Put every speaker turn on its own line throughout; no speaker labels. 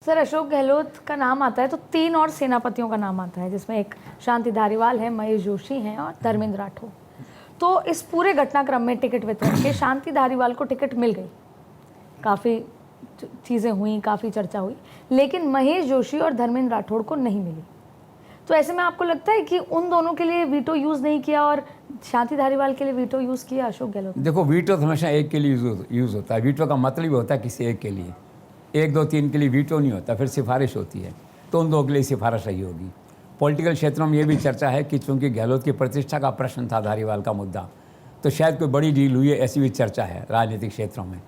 Sir Ashok Gehlot का नाम आता है तो 3 और सेनापतियों का नाम आता है, जिसमें एक शांति धारीवाल है, महेश जोशी हैं और धर्मेंद्र राठौर। तो इस पूरे घटनाक्रम में टिकट वितरण के शांति धारीवाल को टिकट मिल गई, काफ़ी चीज़ें हुई, काफ़ी चर्चा हुई, लेकिन महेश जोशी और धर्मेंद्र राठौर को नहीं मिली। तो ऐसे में आपको लगता है कि उन दोनों के लिए वीटो यूज़ नहीं किया और शांति धारीवाल के लिए वीटो यूज़ किया अशोक गहलोत?
देखो, वीटो तो हमेशा एक के लिए यूज़ होता है। वीटो का मतलब होता है किसी एक के लिए, 1, 2, 3 के लिए वीटो नहीं होता, फिर सिफारिश होती है, तो उन दो के लिए सिफारिश रही होगी। पॉलिटिकल क्षेत्रों में ये भी चर्चा है कि चूंकि गहलोत की प्रतिष्ठा का प्रश्न था धारीवाल का मुद्दा, तो शायद कोई बड़ी डील हुई है, ऐसी भी चर्चा है राजनीतिक क्षेत्रों में।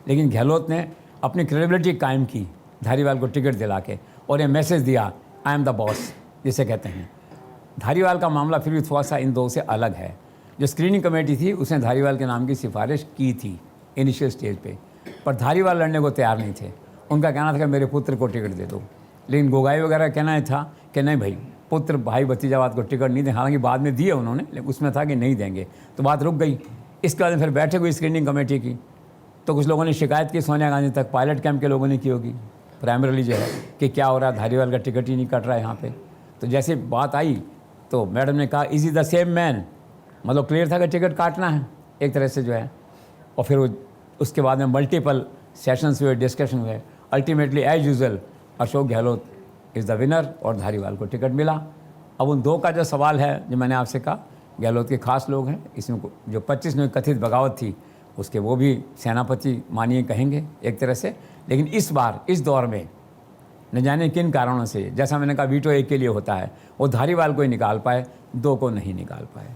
लेकिन गहलोत ने अपनी क्रेडिबिलिटी कायम की धारीवाल को टिकट दिला के, और ये मैसेज दिया, आई एम द बॉस जिसे कहते हैं। धारीवाल का मामला फिर भी थोड़ा सा इन दो से अलग है। जो स्क्रीनिंग कमेटी थी उसने धारीवाल के नाम की सिफारिश की थी इनिशियल स्टेज पे, पर धारीवाल लड़ने को तैयार नहीं थे। उनका कहना था कि मेरे पुत्र को टिकट दे दो, लेकिन गोगाई वगैरह कहना था कि नहीं भाई, पुत्र भाई भतीजावाद को टिकट नहीं दे। हालांकि बाद में दिए उन्होंने, लेकिन उसमें था कि नहीं देंगे, तो बात रुक गई। इसके बाद फिर बैठक हुई स्क्रीनिंग कमेटी की, तो कुछ लोगों ने शिकायत की सोनिया गांधी तक, पायलट कैंप के लोगों ने की होगी प्राइमरली जो है कि क्या हो रहा है, धारीवाल का टिकट ही नहीं कट रहा है यहाँ पे। तो जैसे बात आई तो मैडम ने कहा इज द सेम मैन, मतलब क्लियर था कि टिकट काटना है एक तरह से जो है। और फिर उसके बाद में मल्टीपल सेशंस हुए, डिस्कशन हुए। Ultimately as usual Ashok Gehlot is the winner और धारीवाल को टिकट मिला। अब उन दो का जो सवाल है, जो मैंने आपसे कहा, गहलोत के खास लोग हैं इसमें, जो 25 में कथित बगावत थी उसके वो भी सेनापति मानिए कहेंगे एक तरह से। लेकिन इस बार इस दौर में न जाने किन कारणों से, जैसा मैंने कहा वीटो एक के लिए होता है, वो धारीवाल को ही निकाल पाए, दो को नहीं निकाल पाए।